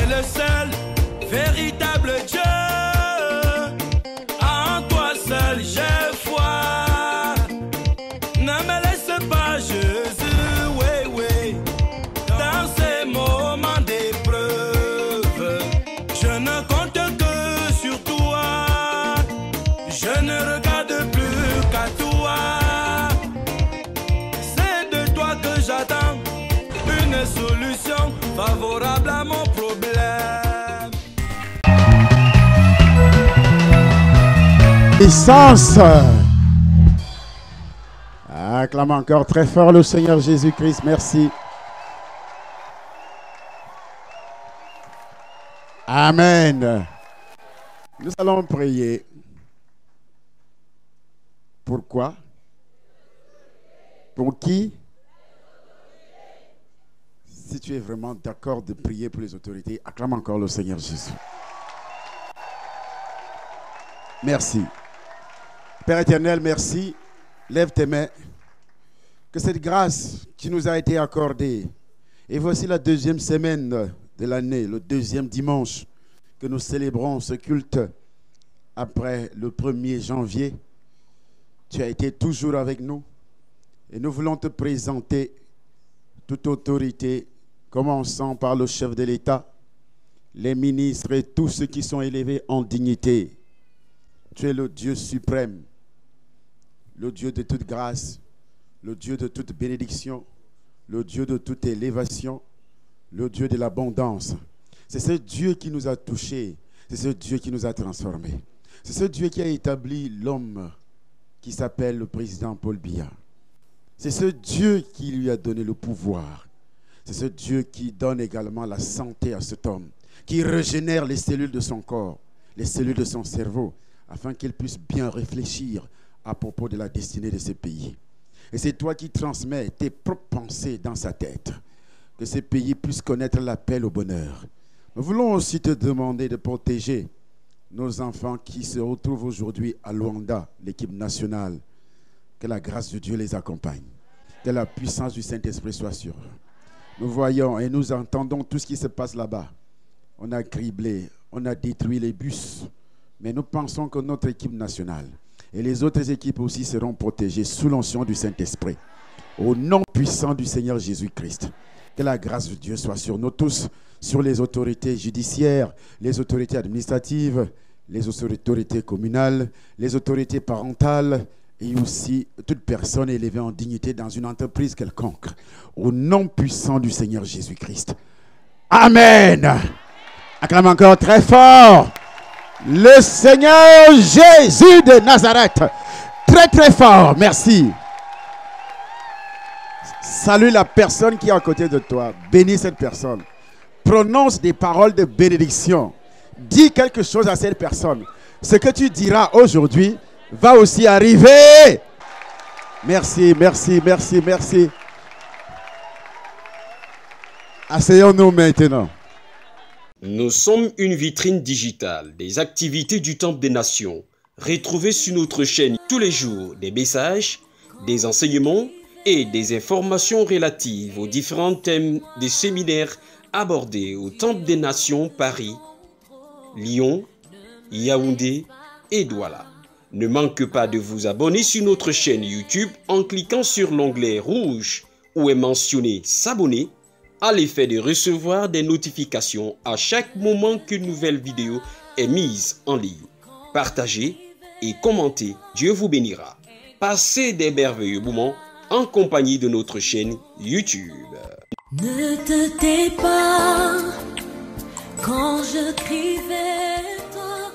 es le seul véritable Dieu. En toi seul j'ai foi. Ne me laisse pas, Jésus, oui, oui, dans ces moments d'épreuve. Je ne compte que sur toi. Je ne regarde plus qu'à toi. C'est de toi que j'attends une solution favorable à mon problème. Puissance. Acclame encore très fort le Seigneur Jésus-Christ. Merci. Amen. Nous allons prier. Pourquoi? Pour qui? Si tu es vraiment d'accord de prier pour les autorités, acclame encore le Seigneur Jésus. Merci. Père éternel, merci. Lève tes mains. Que cette grâce qui nous a été accordée, et voici la deuxième semaine de l'année, le deuxième dimanche que nous célébrons ce culte après le 1er janvier. Tu as été toujours avec nous et nous voulons te présenter toute autorité, commençant par le chef de l'État, les ministres et tous ceux qui sont élevés en dignité. Tu es le Dieu suprême, le Dieu de toute grâce, le Dieu de toute bénédiction, le Dieu de toute élévation, le Dieu de l'abondance. C'est ce Dieu qui nous a touchés, c'est ce Dieu qui nous a transformés. C'est ce Dieu qui a établi l'homme qui s'appelle le président Paul Biya. C'est ce Dieu qui lui a donné le pouvoir. C'est ce Dieu qui donne également la santé à cet homme, qui régénère les cellules de son corps, les cellules de son cerveau, afin qu'il puisse bien réfléchir à propos de la destinée de ce pays. Et c'est toi qui transmets tes propres pensées dans sa tête, que ce pays puisse connaître l'appel au bonheur. Nous voulons aussi te demander de protéger nos enfants qui se retrouvent aujourd'hui à Luanda, l'équipe nationale. Que la grâce de Dieu les accompagne. Que la puissance du Saint-Esprit soit sur eux. Nous voyons et nous entendons tout ce qui se passe là-bas. On a criblé, on a détruit les bus. Mais nous pensons que notre équipe nationale et les autres équipes aussi seront protégées sous l'onction du Saint-Esprit. Au nom puissant du Seigneur Jésus-Christ. Que la grâce de Dieu soit sur nous tous, sur les autorités judiciaires, les autorités administratives, les autorités communales, les autorités parentales et aussi toute personne élevée en dignité dans une entreprise quelconque. Au nom puissant du Seigneur Jésus-Christ. Amen. Acclame encore très fort le Seigneur Jésus de Nazareth. Très très fort. Merci. Salue la personne qui est à côté de toi. Bénis cette personne. Prononce des paroles de bénédiction. Dis quelque chose à cette personne. Ce que tu diras aujourd'hui va aussi arriver. Merci, merci, merci, merci. Asseyons-nous maintenant. Nous sommes une vitrine digitale des activités du Temple des Nations. Retrouvez sur notre chaîne tous les jours des messages, des enseignements et des informations relatives aux différents thèmes des séminaires abordés au Temple des Nations Paris, Lyon, Yaoundé et Douala. Ne manquez pas de vous abonner sur notre chaîne YouTube en cliquant sur l'onglet rouge où est mentionné s'abonner à l'effet de recevoir des notifications à chaque moment qu'une nouvelle vidéo est mise en ligne. Partagez et commentez. Dieu vous bénira. Passez des merveilleux moments en compagnie de notre chaîne YouTube. Ne te tais pas quand je crie vers toi.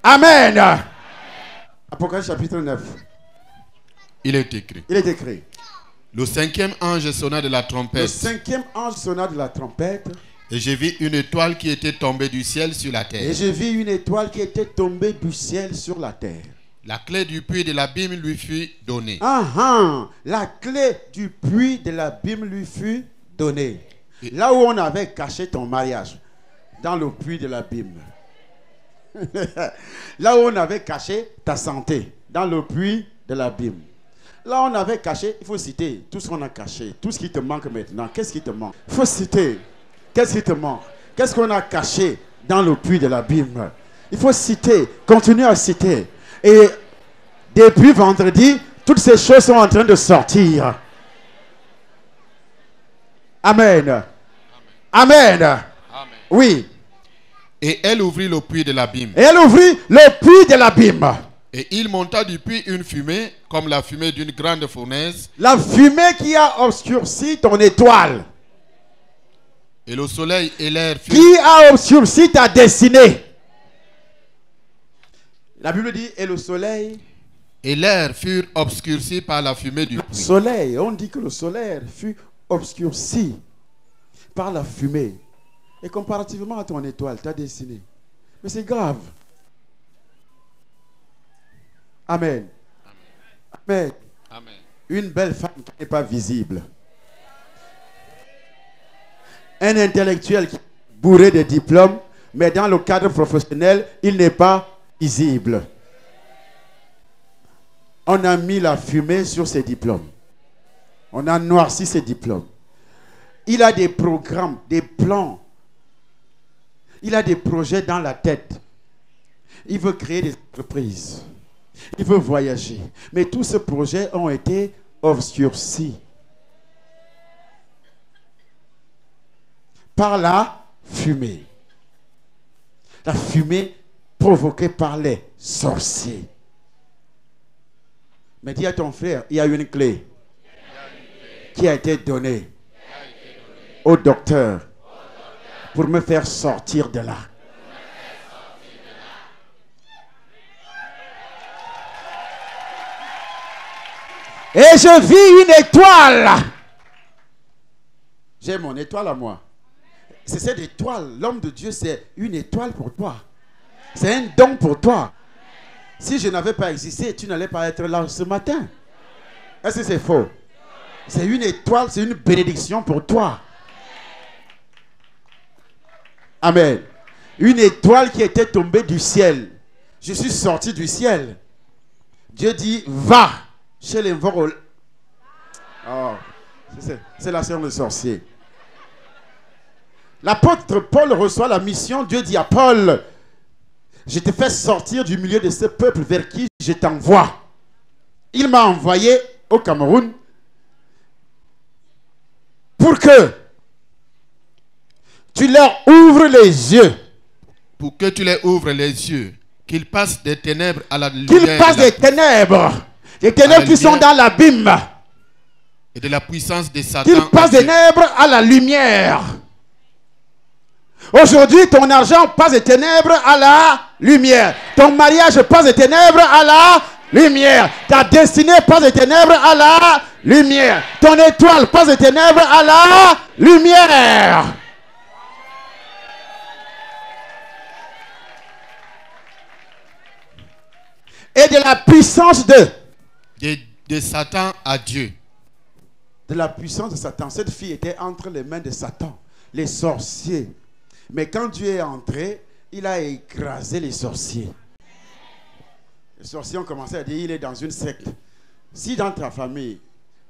Amen. Apocalypse chapitre 9. Il est écrit. Il est écrit. Le cinquième ange sonna de la trompette. Le cinquième ange sonna de la trompette. Et j'ai vu une étoile qui était tombée du ciel sur la terre. Et j'ai vu une étoile qui était tombée du ciel sur la terre. La clé du puits de l'abîme lui fut donnée. La clé du puits de l'abîme lui fut donnée. Là où on avait caché ton mariage, dans le puits de l'abîme. Là où on avait caché ta santé, dans le puits de l'abîme. Là où on avait caché, il faut citer tout ce qu'on a caché, tout ce qui te manque maintenant. Qu'est-ce qui te manque? Il faut citer. Qu'est-ce qui te manque? Qu'est-ce qu'on a caché dans le puits de l'abîme? Il faut citer, continuer à citer. Et depuis vendredi, toutes ces choses sont en train de sortir. Amen. Amen. Amen. Oui. Et elle ouvrit le puits de l'abîme. Et elle ouvrit le puits de l'abîme. Et il monta du puits une fumée, comme la fumée d'une grande fournaise. La fumée qui a obscurci ton étoile. Et le soleil et l'air furent... Qui a obscurci ta destinée. La Bible dit, et le soleil... Et l'air furent obscurcis par la fumée du puits. Soleil, on dit que le soleil fut obscurci par la fumée. Et comparativement à ton étoile, ta destinée. Mais c'est grave. Amen. Amen. Amen. Une belle femme qui n'est pas visible. Un intellectuel qui est bourré de diplômes, mais dans le cadre professionnel, il n'est pas visible. On a mis la fumée sur ses diplômes. On a noirci ses diplômes. Il a des programmes, des plans. Il a des projets dans la tête. Il veut créer des entreprises. Il veut voyager. Mais tous ces projets ont été obscurcis par la fumée. La fumée provoquée par les sorciers. Mais dis à ton frère, il y a une clé qui a été donnée au docteur pour me faire sortir de là. Et je vis une étoile. J'ai mon étoile à moi. C'est cette étoile. L'homme de Dieu, c'est une étoile pour toi. C'est un don pour toi. Si je n'avais pas existé, tu n'allais pas être là ce matin. Est-ce que c'est faux? C'est une étoile, c'est une bénédiction pour toi. Amen. Une étoile qui était tombée du ciel. Je suis sorti du ciel. Dieu dit, va chez les vols. Oh, c'est la sœur de sorcier. L'apôtre Paul reçoit la mission. Dieu dit à Paul, je te fais sortir du milieu de ce peuple vers qui je t'envoie. Il m'a envoyé au Cameroun pour que tu leur ouvres les yeux. Pour que tu les ouvres les yeux. Qu'ils passent des ténèbres à la lumière. Qu'ils passent des ténèbres. Des ténèbres qui sont dans l'abîme. Et de la puissance de Satan. Qu'ils passent des ténèbres à la lumière. Aujourd'hui, ton argent passe des ténèbres à la lumière. Ton mariage passe des ténèbres à la lumière. Ta destinée passe des ténèbres à la lumière. Ton étoile passe des ténèbres à la lumière. Et de la puissance de Satan à Dieu. De la puissance de Satan. Cette fille était entre les mains de Satan, les sorciers. Mais quand Dieu est entré, il a écrasé les sorciers. Les sorciers ont commencé à dire, il est dans une secte. Si dans ta famille,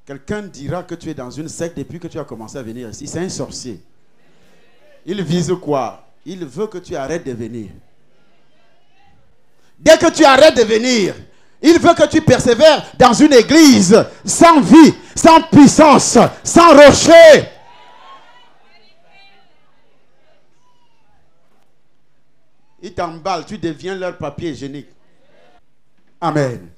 quelqu'un dira que tu es dans une secte depuis que tu as commencé à venir ici, c'est un sorcier. Il vise quoi? Il veut que tu arrêtes de venir. Dès que tu arrêtes de venir, il veut que tu persévères dans une église sans vie, sans puissance, sans rocher. Ils t'emballent, tu deviens leur papier hygiénique. Amen.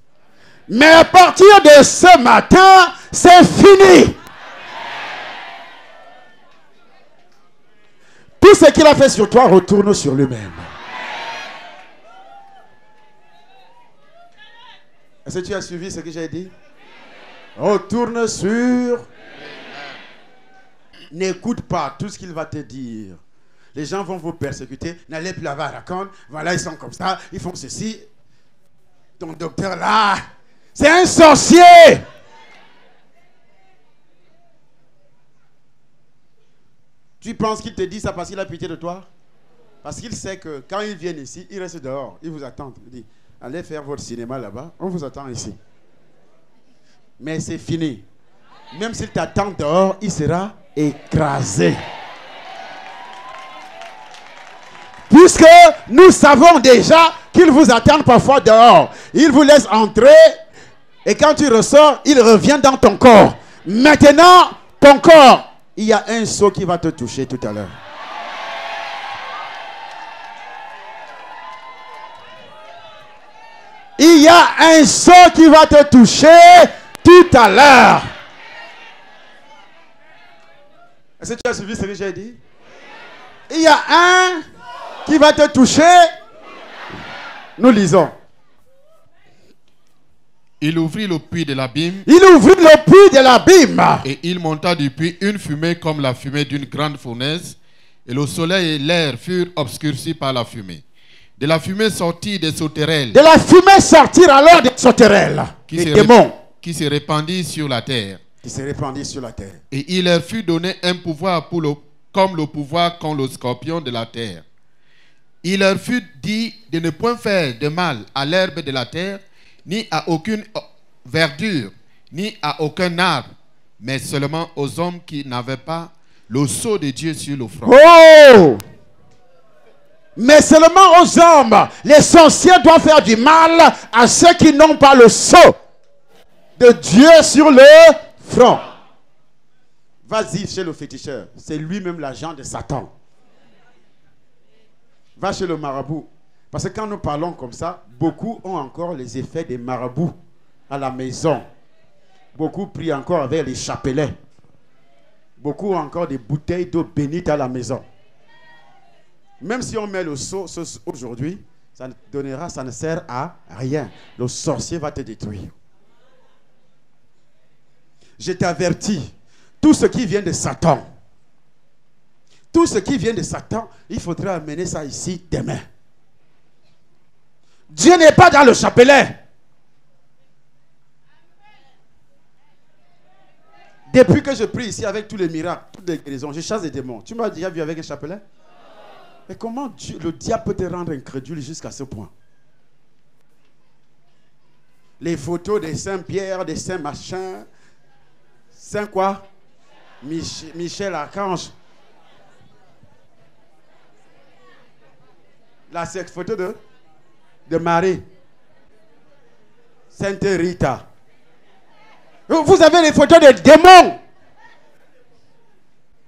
Mais à partir de ce matin, c'est fini. Tout ce qu'il a fait sur toi retourne sur lui-même. Est-ce que tu as suivi ce que j'ai dit? Retourne sur. N'écoute pas tout ce qu'il va te dire. Les gens vont vous persécuter. N'allez plus là-bas à la conne. Voilà, ils sont comme ça. Ils font ceci. Ton docteur là, c'est un sorcier. Tu penses qu'il te dit ça parce qu'il a pitié de toi? Parce qu'il sait que quand ils viennent ici, ils restent dehors. Ils vous attendent. Il dit, allez faire votre cinéma là-bas. On vous attend ici. Mais c'est fini. Même s'il t'attend dehors, il sera écrasé. puisque nous savons déjà qu'ils vous attendent parfois dehors. Ils vous laissent entrer et quand tu ressors, il revient dans ton corps. Maintenant, ton corps, il y a un sceau qui va te toucher tout à l'heure. Il y a un sceau qui va te toucher tout à l'heure. Est-ce que tu as suivi ce que j'ai dit? Il y a un qui va te toucher. Nous lisons. Il ouvrit le puits de l'abîme. Il ouvrit le puits de l'abîme. Et il monta du puits une fumée comme la fumée d'une grande fournaise. Et le soleil et l'air furent obscurcis par la fumée. De la fumée sortit des sauterelles. De la fumée sortir alors des sauterelles. Des démons. Qui se répandit sur la terre. Qui se répandit sur la terre. Et il leur fut donné un pouvoir comme le pouvoir qu'ont le scorpion de la terre. Il leur fut dit de ne point faire de mal à l'herbe de la terre, ni à aucune verdure, ni à aucun arbre, mais seulement aux hommes qui n'avaient pas le sceau de Dieu sur le front. Oh! Mais seulement aux hommes. Les sorciers doivent faire du mal à ceux qui n'ont pas le sceau de Dieu sur le front. Vas-y chez le féticheur. C'est lui-même l'agent de Satan. Va chez le marabout. Parce que quand nous parlons comme ça, beaucoup ont encore les effets des marabouts à la maison. Beaucoup prient encore avec les chapelets. Beaucoup ont encore des bouteilles d'eau bénite à la maison. Même si on met le sceau aujourd'hui, ça ne sert à rien. Le sorcier va te détruire. Je t'avertis, tout ce qui vient de Satan, tout ce qui vient de Satan, il faudra amener ça ici demain. Dieu n'est pas dans le chapelet. Depuis que je prie ici avec tous les miracles, toutes les guérisons, je chasse des démons. Tu m'as déjà vu avec un chapelet? Mais comment le diable peut te rendre incrédule jusqu'à ce point? Les photos des saints Pierre, des saints machin, saint quoi? Michel Archange. Là, cette photo de Marie. Sainte Rita. Vous avez les photos des démons.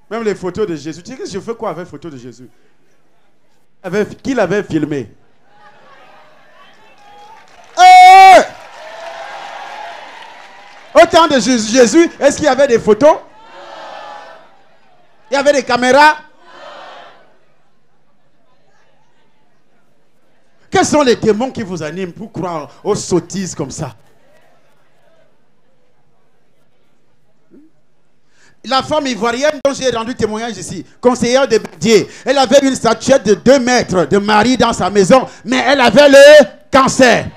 Même les photos de Jésus. Tu sais que je fais quoi avec les photos de Jésus? Qui l'avait filmé? Au temps de Jésus, est-ce qu'il y avait des photos? Il y avait des caméras? Quels sont les démons qui vous animent pour croire aux sottises comme ça? La femme ivoirienne dont j'ai rendu témoignage ici, conseillère de Bédier, elle avait une statuette de 2 mètres de Marie dans sa maison, mais elle avait le cancer.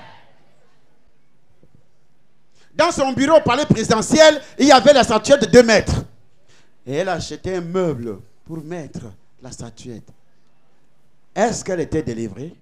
Dans son bureau au palais présidentiel, il y avait la statuette de 2 mètres. Et elle achetait un meuble pour mettre la statuette. Est-ce qu'elle était délivrée?